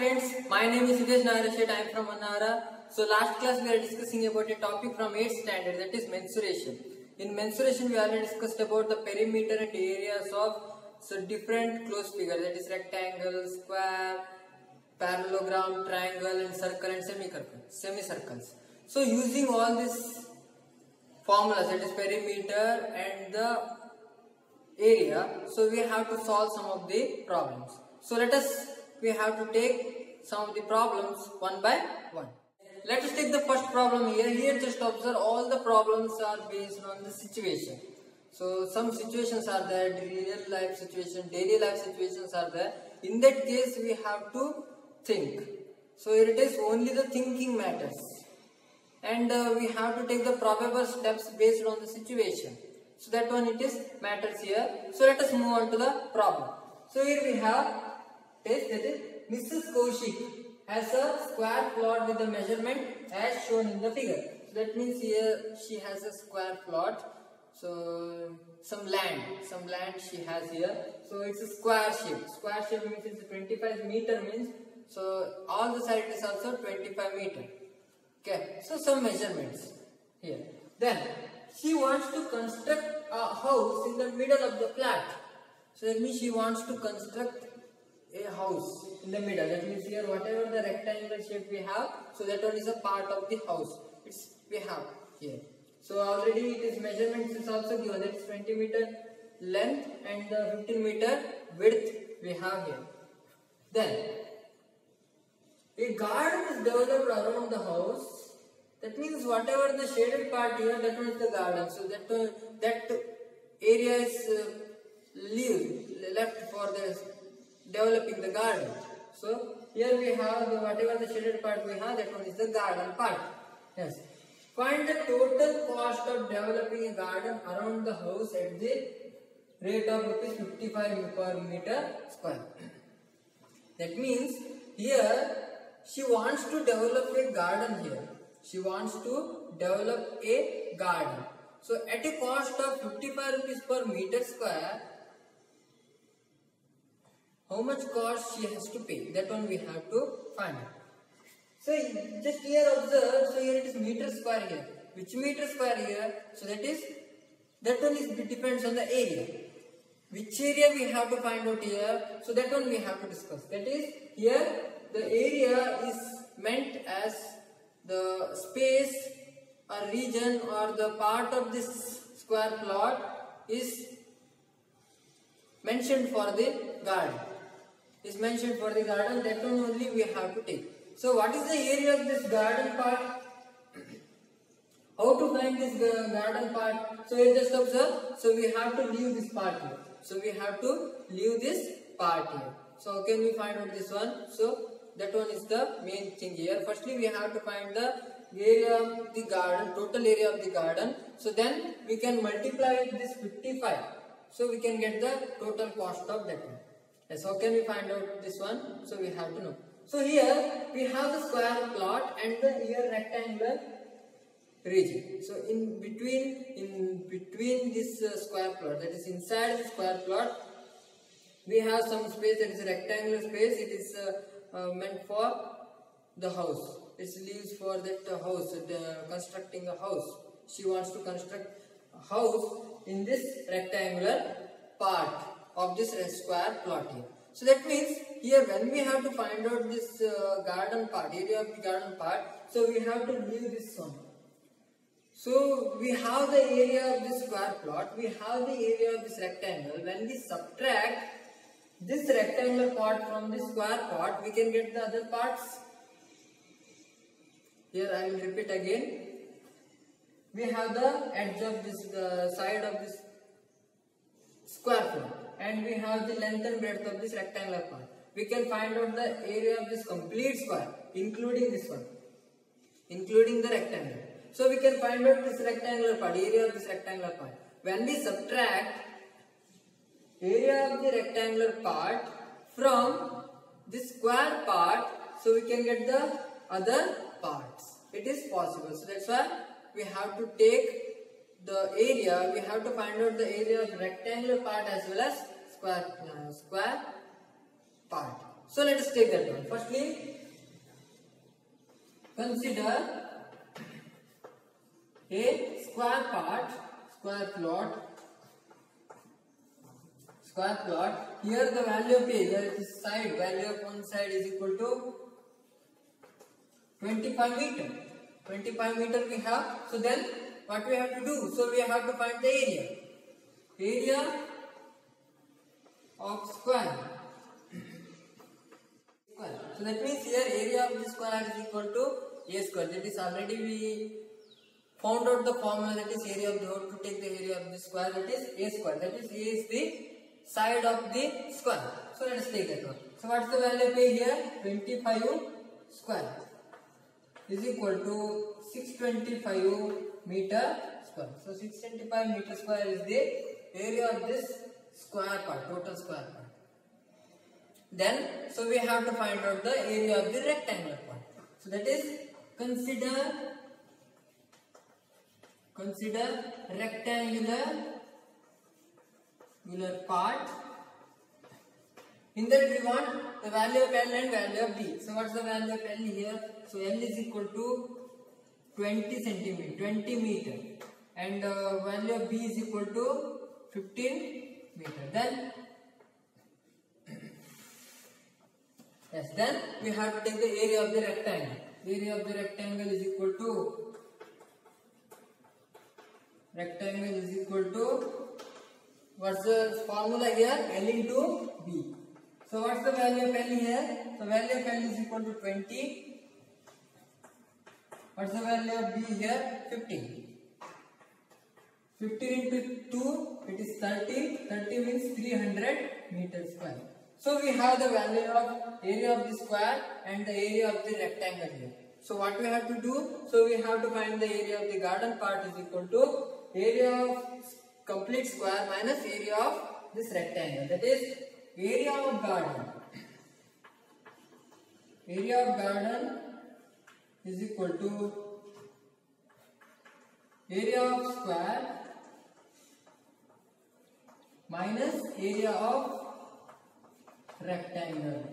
friends, my name is Siddesh Narashet. I am from Manara. So last class we are discussing about a topic from 8th standard, that is mensuration. In mensuration we already discussed about the perimeter and areas of different closed figures, that is rectangle, square, parallelogram, triangle and circle and semicircles. So using all these formulas, that is perimeter and the area, so we have to solve some of the problems. So we have to take some of the problems one by one. Let us take the first problem here. Here just observe all the problems are based on the situation. So some situations are there, real life situation, daily life situations are there. In that case we have to think. So here it is, only the thinking matters. And we have to take the probable steps based on the situation. So that one it is matters here. So let us move on to the problem. So here we have test, that is Mrs. Kaushik has a square plot with the measurement as shown in the figure. So that means here she has a square plot. So some land she has here. So it's a square shape. Square shape means it's 25 meter means. So all the side is also 25 meter. Okay. So some measurements here. Then she wants to construct a house in the middle of the flat. So that means she wants to construct a house in the middle. That means here whatever the rectangular shape we have, so that one is a part of the house. We have here. So already it is measurements is also given. That is 20 meter length and the 15 meter width we have here. Then a garden is developed around the house. That means whatever the shaded part here, that one is the garden. So that area is left for the developing the garden. So here we have whatever the shaded part we have, that one is the garden part. Yes. Find the total cost of developing a garden around the house at the rate of rupees 55 per meter square. That means here she wants to develop a garden here. She wants to develop a garden. So at a cost of 55 rupees per meter square, how much cost she has to pay? That one we have to find out. So just here observe, so here it is meter square here. Which meter square here? So that one depends on the area. Which area we have to find out here? So that one we have to discuss. That is, here the area is meant as the space or region or the part of this square plot is mentioned for the garden. That one only we have to take. So what is the area of this garden part? How to find this garden part? So you just observe. So we have to leave this part here. So how can we find out this one? So that one is the main thing here. Firstly we have to find the area of the garden, total area of the garden. So then we can multiply with this 55. So we can get the total cost of that one. Yes, how can we find out this one? So we have to know. So here we have the square plot and the here rectangular region. So in between this square plot, that is inside the square plot, we have some space, that is a rectangular space. It is meant for the house. It's used for that house, constructing a house. She wants to construct a house in this rectangular part of this square plot here. So that means here when we have to find out this garden part, area of the garden part, so we have to leave this one. So we have the area of this square plot, we have the area of this rectangle. When we subtract this rectangular part from this square part, we can get the other parts. Here I will repeat again. We have the edge of this, the side of this square plot, and we have the length and breadth of this rectangular part. We can find out the area of this complete square, including this one, including the rectangle. So we can find out this rectangular part, area of this rectangular part. When we subtract area of the rectangular part from this square part, so we can get the other parts. It is possible. So that's why we have to take the area, we have to find out the area of rectangular part as well as square part. So let us take that one. Firstly, consider a square part, square plot. Here the value of A, that is side, value of one side is equal to 25 meter. 25 meter we have. So then what we have to do? So we have to find the area. Area of square. So that means here area of the square is equal to A square. That is already we found out the formula, that is area of the whole. To take the area of the square, that is A square. That is A is the side of the square. So let us take that one. So what is the value of A here? 25 square is equal to 625 meter square. So 625 meter square is the area of this square part, total square part. Then, so we have to find out the area of the rectangular part. So that is consider rectangular part. In that we want the value of L and value of B. So what is the value of L here? So L is equal to 20 centimeter, 20 meter, and value of B is equal to 15 meter. Then we have to take the area of the rectangle. Area of the rectangle is equal to what's the formula here? L into B. So what's the value of L here? The value of L is equal to 20. What's the value of B here? 15. 15 into 2, it is 30. 30 means 300 meter square. So we have the value of area of the square and the area of the rectangle here. So what we have to do? So we have to find the area of the garden part is equal to area of complete square minus area of this rectangle. That is area of garden. Area of garden is equal to area of square minus area of rectangle.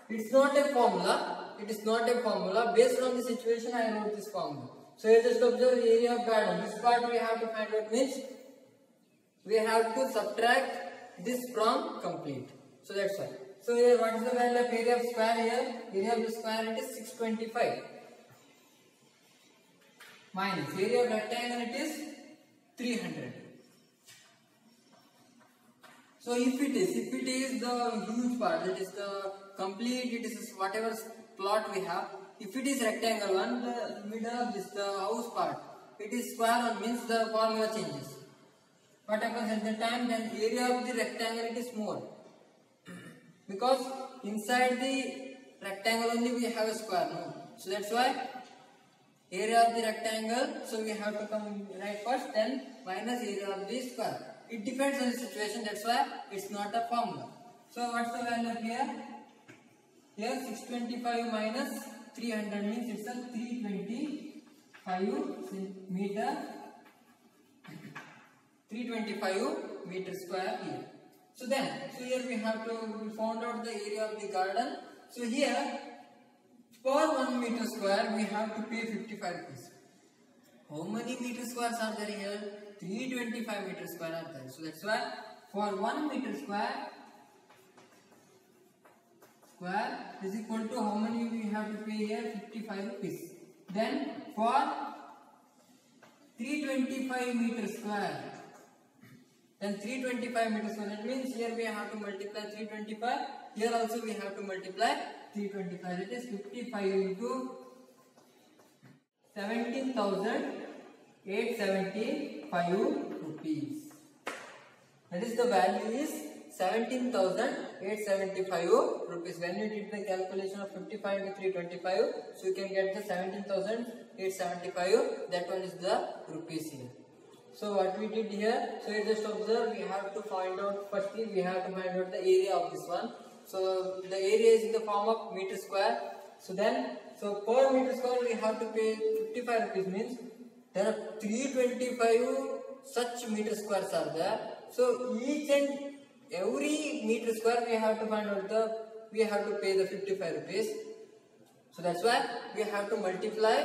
It's not a formula. It is not a formula. Based on the situation, I wrote this formula. So you just observe the area of garden. This part we have to find out, means we have to subtract this from complete. So that's why. So here what is the value of area of square here? Area of the square, it is 625. Minus area of rectangle, it is 300. So if it is the huge part, that is the complete, it is whatever plot we have. If it is rectangle one, the middle of this, the house part, it is square one, means the formula changes. What happens at the time? Then area of the rectangle, it is more. Because inside the rectangle only we have a square, no? So that's why area of the rectangle, so we have to come right first, then minus area of the square. It depends on the situation, that's why it's not a formula. So what's the value here? Here 625 minus 300 means it's a 325 meter square here. So here we found out the area of the garden. So here for 1 meter square we have to pay 55 rupees. How many meter squares are there here? 325 meter square are there. So that's why for 1 meter square is equal to how many we have to pay here? 55 rupees. Then for 325 meter square, then 325 meter square, that means here we have to multiply 325, here also we have to multiply 325, that is 55 into 17,875 rupees. That is the value is 17,875 rupees. When you did the calculation of 55 into 325, so you can get the 17,875. That one is the rupees here. So what we did here, so you just observe, we have to find out, firstly we have to find out the area of this one. So the area is in the form of meter square. So per meter square we have to pay 55 rupees, means there are 325 such meter squares are there. So each and every meter square we have to find out we have to pay the 55 rupees. So that's why we have to multiply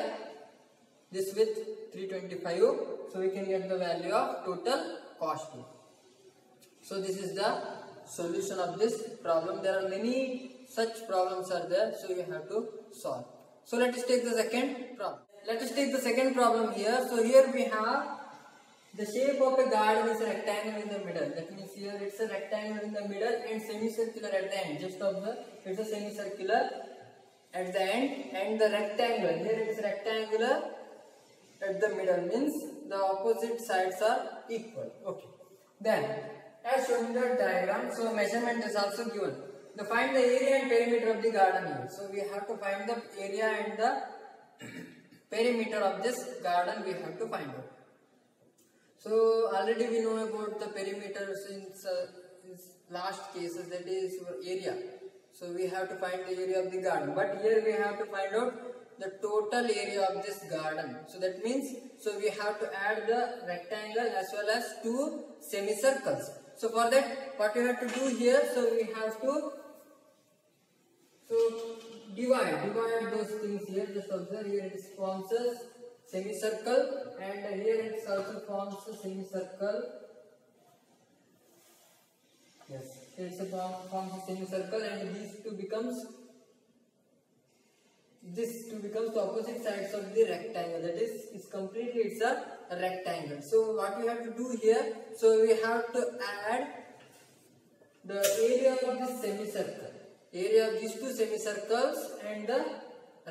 this with 325, so we can get the value of total cost. So this is the solution of this problem. There are many such problems are there, so you have to solve. So let us take the second problem. Let us take the second problem here. So here we have the shape of a garden is a rectangle in the middle. That means here it's a rectangle in the middle and semicircular at the end. Just observe, it's a semicircular at the end and the rectangle. Here it is rectangular at the middle, means the opposite sides are equal. Okay. Then, as shown in the diagram, so measurement is also given. To find the area and perimeter of the garden here. So we have to find the area and the perimeter of this garden we have to find out. So already we know about the perimeter since last cases, that is area. So we have to find the area of the garden. But here we have to find out the total area of this garden. So that means, so we have to add the rectangle as well as two semicircles. So for that, what we have to do here, so we have to divide those things here. Just observe, here it forms a semicircle and here it also forms a semicircle. Yes, it forms a semicircle and these two becomes the opposite sides of the rectangle. That is, it's completely it's a rectangle. So what we have to do here, so we have to add the area of this semicircle. Area of these two semicircles and the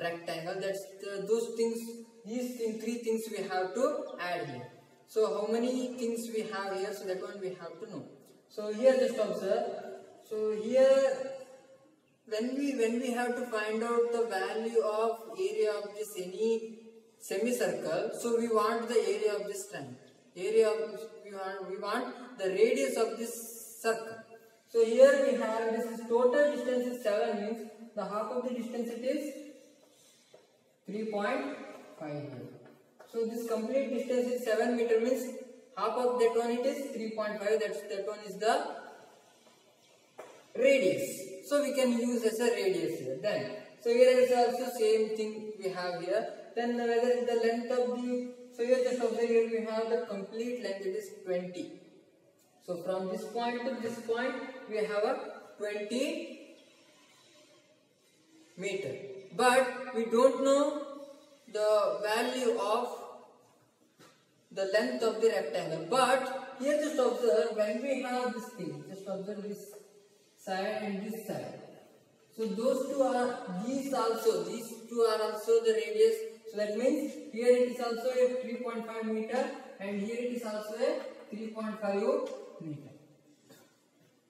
rectangle. That's those things. Three things we have to add here. So how many things we have here? So that one we have to know. So here just observe. So here when we have to find out the value of area of this any semicircle, so we want the area of this triangle. We want the radius of this circle. So here we have this is total distance is 7, means the half of the distance it is 3.5 here. So this complete distance is 7 meter, means half of that one it is 3.5. That one is the radius. So we can use as a radius here. Then so here is also same thing we have here. Then whether the length of the, so here just observe, here we have the complete length, it is 20. So from this point to this point we have a 20 meter, but we don't know the value of the length of the rectangle. But here just observe, when we have this thing, just observe this side and this side. So these two are also the radius. So that means here it is also a 3.5 meter and here it is also a 3.5 meter.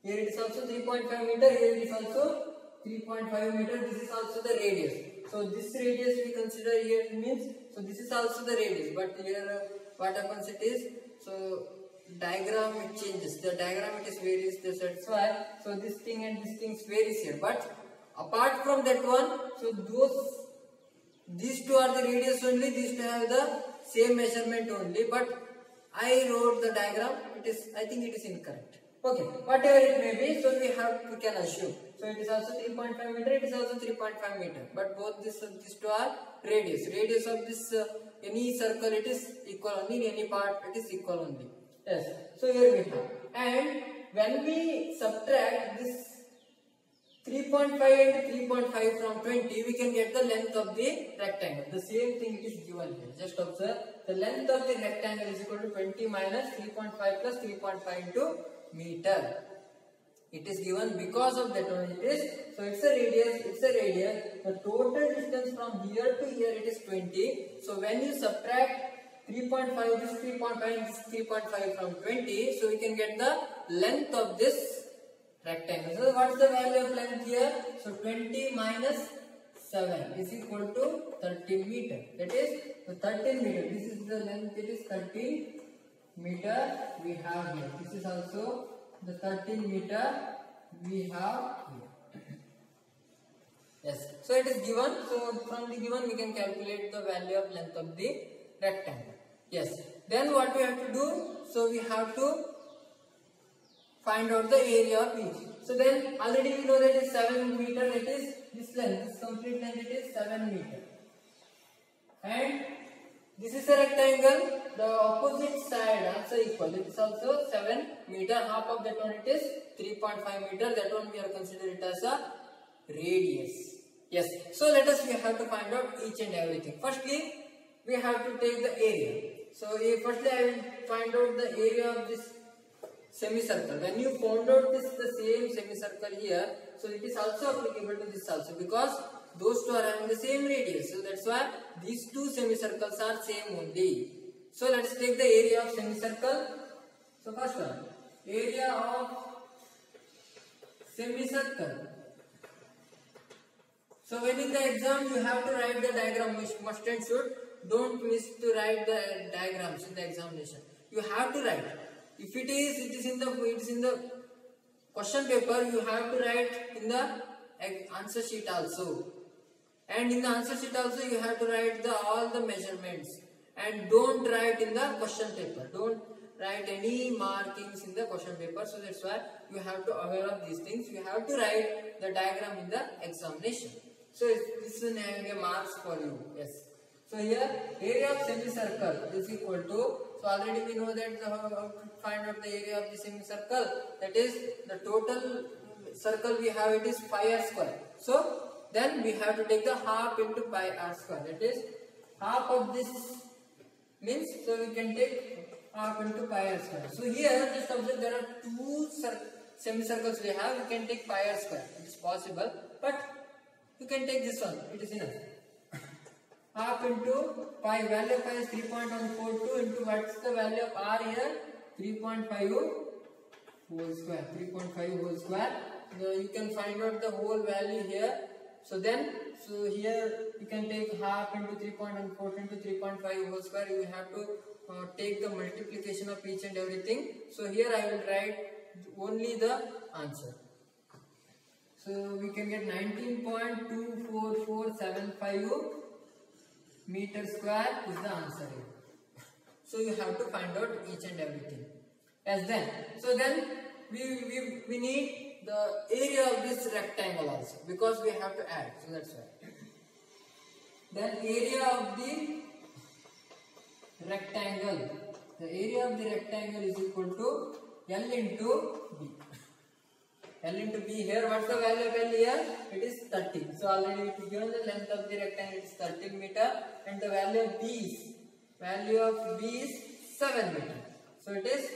Here it is also 3.5 meter, here it is also 3.5 meter. This is also the radius. So this radius we consider here means, so this is also the radius, but here what happens it is, so diagram it changes, the diagram it is varies, that's why, so this thing and this thing varies here. But apart from that one, so these two are the radius only, these two have the same measurement only, but I wrote the diagram, I think it is incorrect. Okay, whatever it may be, so we can assume. So it is also 3.5 meter, it is also 3.5 meter, but both these two are radius. Radius of this any circle it is equal only, in any part it is equal only. Yes. So here we have, and when we subtract this 3.5 and 3.5 from 20, we can get the length of the rectangle. The same thing is given here. Just observe, the length of the rectangle is equal to 20 minus 3.5 plus 3.5 into meter. It is given because of that one. It is, so it's a radius. The total distance from here to here it is 20. So when you subtract 3.5, this 3.5 and this 3.5 from 20, so we can get the length of this rectangle. So what is the value of length here? So 20 minus 7 is equal to 13 meter. That is the 13 meter. This is the length, it is 13 meter we have here. This is also the 13 meter we have here. Yes. So it is given. So from the given we can calculate the value of length of the rectangle. Yes. Then what we have to do? So we have to find out the area of each. So then already we know that is 7 meter, it is this length, this complete length it is 7 meter. And this is a rectangle, the opposite side also equal, it is also 7 meter, half of that one it is 3.5 meter, that one we are considering it as a radius. Yes, so we have to find out each and everything. Firstly, we have to take the area. So firstly I will find out the area of this semicircle. When you found out the same semicircle here, so it is also applicable to this also, because those two are having the same radius. So that's why these two semicircles are same only. So let's take the area of semicircle. So first one, area of semicircle. So when in the exam you have to write the diagram, must and should. Don't miss to write the diagrams in the examination. You have to write. If it is in the question paper, you have to write in the answer sheet also. And in the answer sheet also you have to write all the measurements. And don't write in the question paper. Don't write any markings in the question paper. So that's why you have to aware of these things. You have to write the diagram in the examination. So this is a marks for you. Yes. So here area of semicircle is equal to, so already we know that how to find out the area of the semicircle, that is the total circle we have, it is pi r square. So then we have to take the half into pi r square, that is half of this means, so we can take half into pi r square. So here just observe there are two semicircles we have, we can take pi r square, it is possible, but you can take this one, it is enough. Half into pi, value of pi is 3.142 into what's the value of r here? 3.5 whole square. 3.5 whole square. So you can find out the whole value here. So here you can take half into 3.142 into 3.5 whole square. You have to take the multiplication of each and everything. So here I will write only the answer. So we can get 19.24475 meter square is the answer here. So you have to find out each and everything. As then, so then we need the area of this rectangle also, because we have to add. So that's why. Then area of the rectangle. The area of the rectangle is equal to L into B. L into B here, what's the value of L here? It is 13. So already it is given the length of the rectangle is 13 meter and the value of B is 7 meter. So it is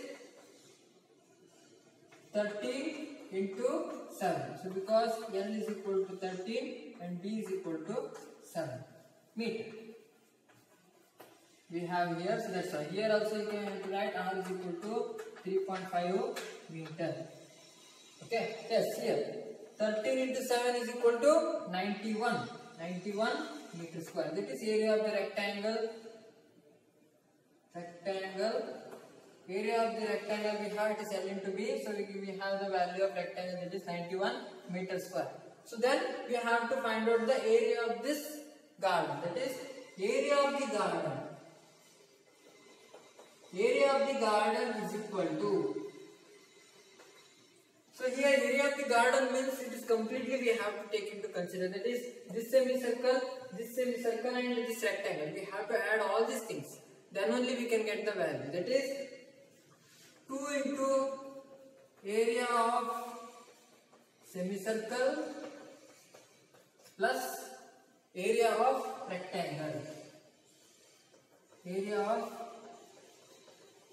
13 into 7. So because L is equal to 13 and B is equal to 7 meter. We have here, so that's why here also you can write R is equal to 3.5 meter. Okay, yes, here 13 into 7 is equal to 91 meter square. That is area of the rectangle. Area of the rectangle we have, it is L into B. So we have the value of rectangle, that is 91 meter square. So then we have to find out the area of this garden. That is area of the garden. Area of the garden is equal to, so here area of the garden means it is completely we have to take into consider, that is this semicircle and this rectangle. We have to add all these things. Then only we can get the value. That is 2 into area of semicircle plus area of rectangle. Area of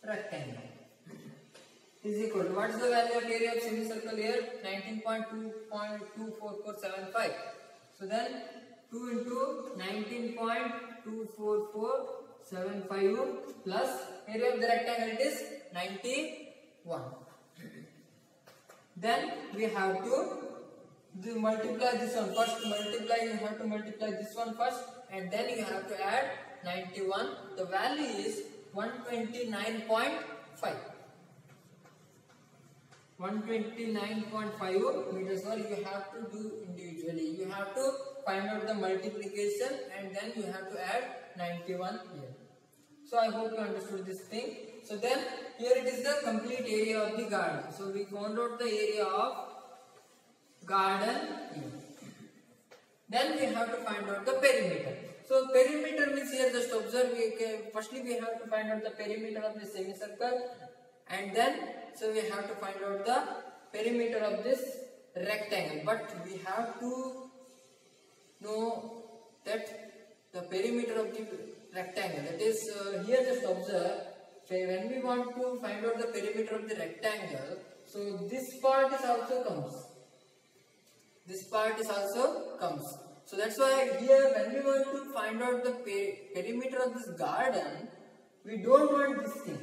rectangle is equal to, what is the value of area of semicircle here? 19.24475. So then 2 into 19.24475 plus area of the rectangle, it is 91. Then we have to multiply this one first. You have to multiply this one first, and then you have to add 91. The value is 129.5. 129.5 meters square. You have to do individually. You have to find out the multiplication and then you have to add 91 here. So I hope you understood this thing. So then here it is the complete area of the garden. So we found out the area of garden here. Then we have to find out the perimeter. So perimeter means here just observe. Firstly we have to find out the perimeter of the semicircle, and then so we have to find out the perimeter of this rectangle. But we have to know that the perimeter of the rectangle. That is here just observe. When we want to find out the perimeter of the rectangle, so this part is also comes. This part is also comes. So that's why here when we want to find out the perimeter of this garden, we don't want this thing.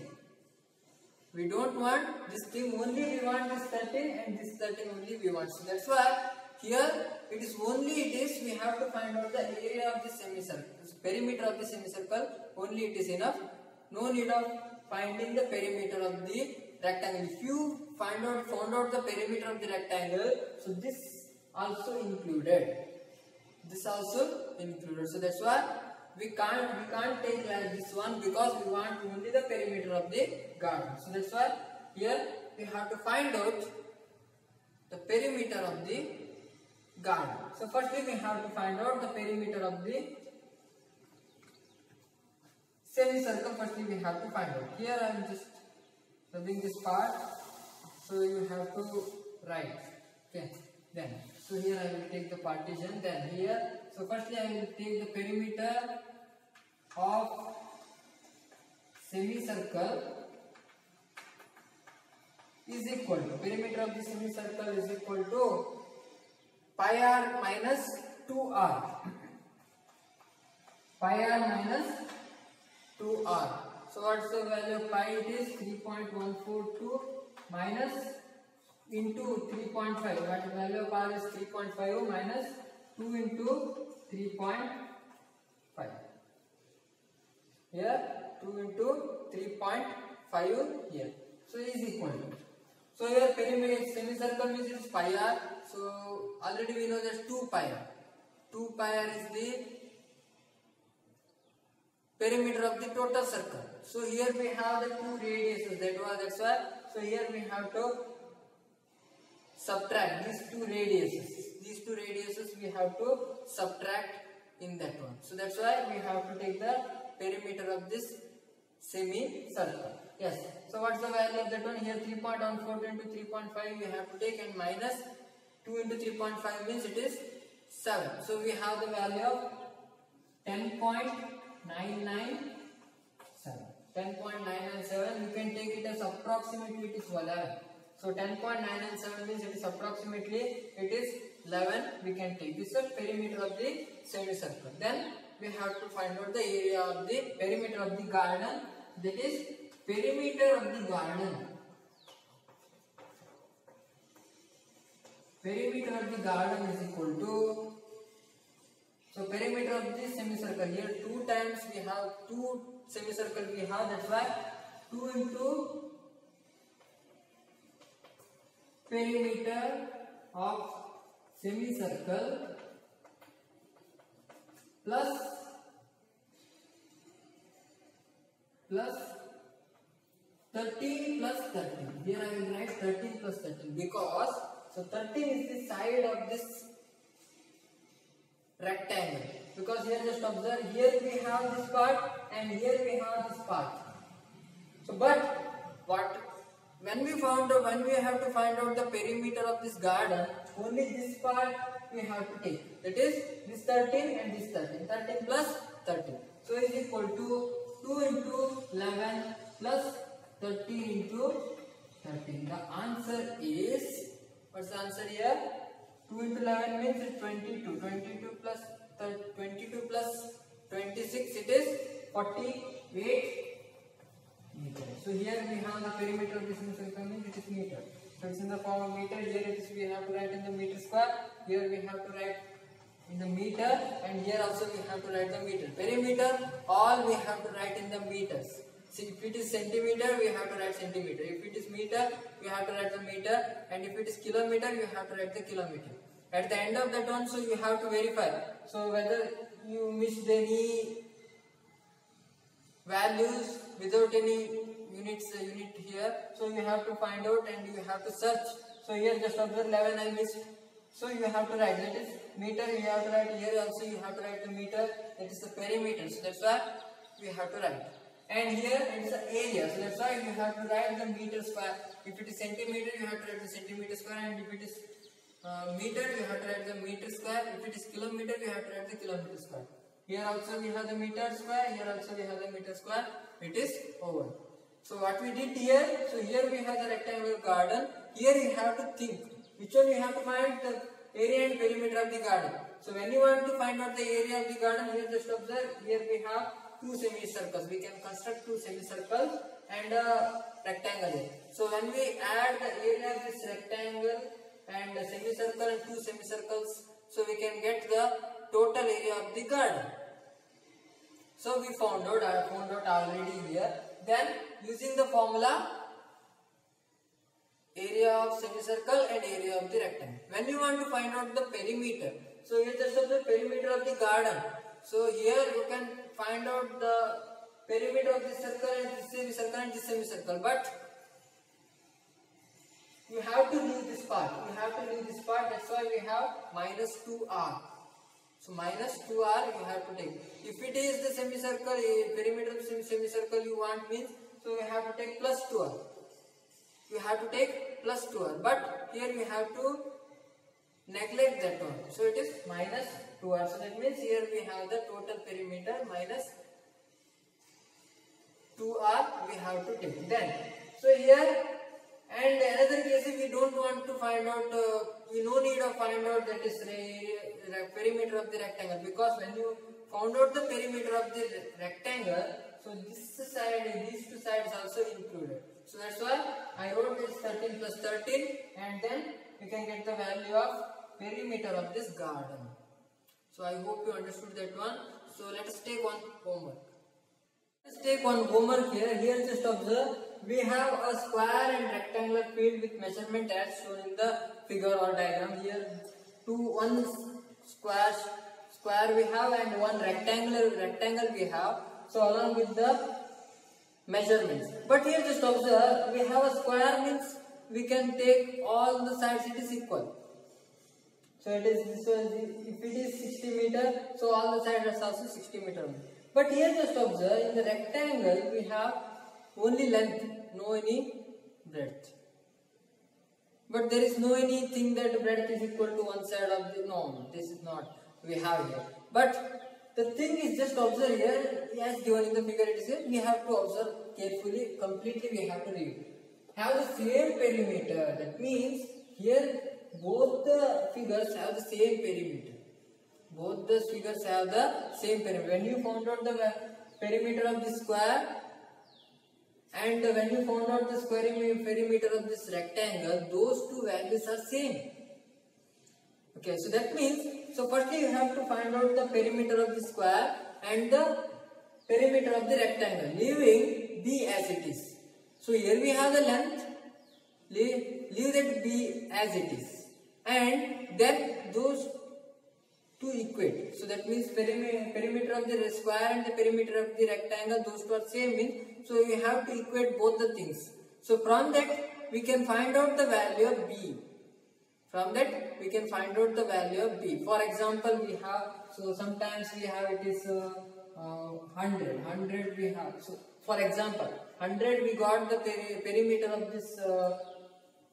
We don't want this thing, only we want this 13 and this 13 only we want. So that's why here it is we have to find out the area of the semicircle. Perimeter of the semicircle, only it is enough. No need of finding the perimeter of the rectangle. If you found out the perimeter of the rectangle, so this also included. This also included. So that's why we can't take like this one, because we want only the perimeter of the garden. So that's why here we have to find out the perimeter of the garden. So firstly we have to find out the perimeter of the semicircle. Firstly we have to find out. Here I am just rubbing this part, so you have to write. Okay, then so here I will take the partition. Then here, so firstly I will take the perimeter of semicircle is equal to, perimeter of the semicircle is equal to pi r minus 2r. Pi r minus 2r. So what's the value of pi? It is 3.142 minus into 3.5. What value of r is 3.5 minus 2 into 3.5. Here 2 into 3.5 here. So is equal to. So here perimeter semicircle means it is pi r. So already we know that 2 pi r. 2 pi r is the perimeter of the total circle. So here we have the two radiuses. That's why. So here we have to subtract these two radiuses. These two radiuses we have to subtract in that one. So that's why we have to take the perimeter of this semicircle. Yes. So what's the value of that one? Here 3.14 into 3.5 we have to take, and minus 2 into 3.5 means it is 7. So we have the value of 10.997. 10.997. You can take it as approximately it is 11. So 10.997 means it is approximately it is 11. We can take this as perimeter of the semicircle. Then we have to find out the area of the perimeter of the garden. That is perimeter of the garden. Perimeter of the garden is equal to, so perimeter of the semicircle, here 2 times we have 2 semicircle we have, that's why 2 into perimeter of semicircle plus 13 plus 13. Here I will write 13 plus 13 because so 13 is the side of this rectangle. Because here just observe, here we have this part and here we have this part. So but what when we have to find out the perimeter of this garden, only this part we have to take. That is this 13 and this 13. 13 plus 13. So is equal to 2 into 11 plus 13 into 13. The answer is, what's the answer here? 2 into 11 means it's 22. 22 plus 26, it is 48 meters. So here we have the perimeter of this semicircle means it is meter. So it's in the form of meter. Here it is, we have to write in the meter square. Here we have to write in the meter, and here also we have to write the meter. Perimeter, all we have to write in the meters. See, if it is centimeter, we have to write centimeter. If it is meter, we have to write the meter, and if it is kilometer, you have to write the kilometer. At the end of that one, so you have to verify. So whether you missed any values without any unit here. So you have to find out and you have to search. So here just observe 11 I missed. So you have to write, that is meter, you have to write here also, you have to write the meter, that is the perimeter. So that's why we have to write. And here it is the area, so that's why you have to write the meter square. If it is centimeter, you have to write the centimeter square, and if it is meter, you have to write the meter square. If it is kilometer, you have to write the kilometer square. Here also we have the meter square, here also we have the meter square. It is over. So what we did here, so here we have the rectangular garden. Here you have to think which one you have to find the area and perimeter of the garden. So when you want to find out the area of the garden, here just observe, here we have two semicircles. We can construct two semicircles and a rectangle. So when we add the area of this rectangle and the semicircle and two semicircles, so we can get the total area of the garden. So we found out, I found out already here. Then using the formula, area of semicircle and area of the rectangle. When you want to find out the perimeter, so here just the perimeter of the garden. So here you can find out the perimeter of this circle and this semicircle and this semicircle. But you have to leave this part. You have to leave this part. That's why we have minus 2r. So minus 2r you have to take. If it is the semicircle, perimeter of the semicircle you want means, so you have to take plus 2r. You have to take plus 2r. But here we have to neglect that one. So it is minus 2r. So that means here we have the total perimeter minus 2r we have to take. Then, so here, and another case if we don't want to find out, we no need of find out that is the perimeter of the rectangle, because when you found out the perimeter of the rectangle, so this side, these two sides also included. So that's why I wrote this 13 plus 13, and then you can get the value of perimeter of this garden. So I hope you understood that one. So let us take one homework. Let's take one homework here. Here just observe, we have a square and rectangular field with measurement as shown in the figure or diagram. Here one square we have and one rectangle we have. So along with the measurements. But here just observe, we have a square means we can take all the sides, it is equal. So it is this one, if it is 60 meter, so all the sides are also 60 meter. But here just observe, in the rectangle we have only length, no any breadth. But there is no anything that breadth is equal to one side of the, no, this is not we have here. But the thing is just observe here, as given in the figure it is here, we have to observe carefully, completely we have to read. Have the same perimeter, that means here both the figures have the same perimeter. Both the figures have the same perimeter. When you found out the perimeter of this square and when you found out the perimeter of this rectangle, those two values are same. Okay, so that means, so firstly you have to find out the perimeter of the square and the perimeter of the rectangle, leaving B as it is. So here we have the length, leave that B as it is, and then those two equate. So that means perimeter of the square and the perimeter of the rectangle, those two are same means, so you have to equate both the things. So from that we can find out the value of B. From that we can find out the value of B. For example, we have, so sometimes we have it is 100 we have. So for example, 100 we got the perimeter of this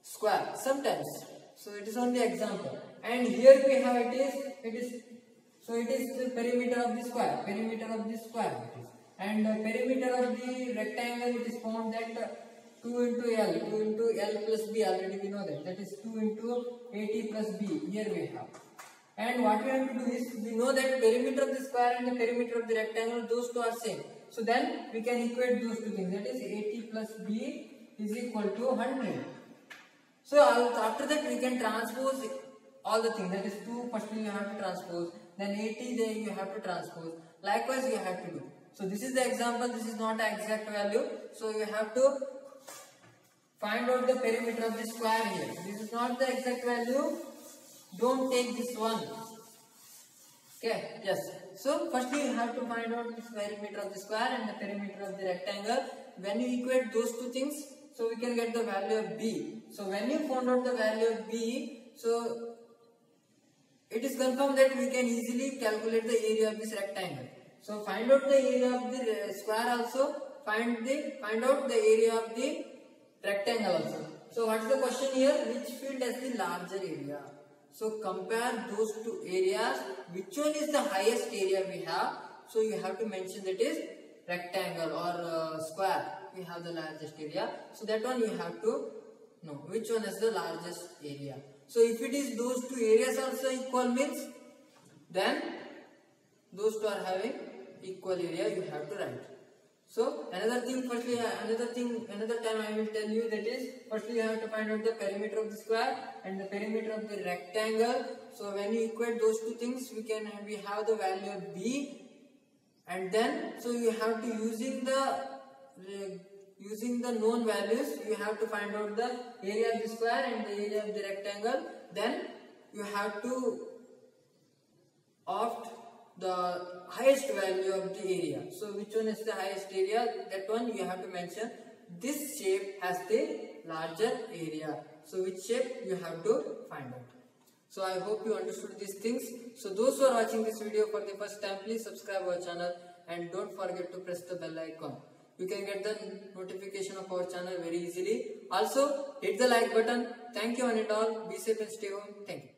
square sometimes. So it is only example. And here we have so it is the perimeter of the square, perimeter of the square it is. And perimeter of the rectangle, it is found that 2 into L plus B, already we know that is 2 into 80 plus B, here we have. And what we have to do is, we know that perimeter of the square and the perimeter of the rectangle, those two are same. So then we can equate those two things, that is 80 plus B is equal to 100. So after that we can transpose all the things, that is 2 firstly you have to transpose, then 80 then you have to transpose, likewise you have to do. So this is the example, this is not an exact value, so you have to find out the perimeter of the square here. This is not the exact value, don't take this one, Okay, yes. So firstly you have to find out this perimeter of the square and the perimeter of the rectangle. When you equate those two things, so we can get the value of b. So when you found out the value of b, so it is confirmed that we can easily calculate the area of this rectangle. So find out the area of the square also, find out the area of the rectangle also. So what is the question here? Which field has the larger area? So compare those two areas. Which one is the highest area we have? So you have to mention that is rectangle or square. We have the largest area. So that one you have to know which one is the largest area. So if it is those two areas also equal means, then those two are having equal area, you have to write. So another thing, another time I will tell you, that is firstly you have to find out the perimeter of the square and the perimeter of the rectangle. So when you equate those two things, we have the value of b, and then so you have to using the known values, you have to find out the area of the square and the area of the rectangle. Then you have to opt the highest value of the area. So which one is the highest area? That one you have to mention. This shape has the larger area. So which shape you have to find out. So I hope you understood these things. So those who are watching this video for the first time, please subscribe our channel and don't forget to press the bell icon. You can get the notification of our channel very easily. Also hit the like button. Thank you one and all. Be safe and stay home. Thank you.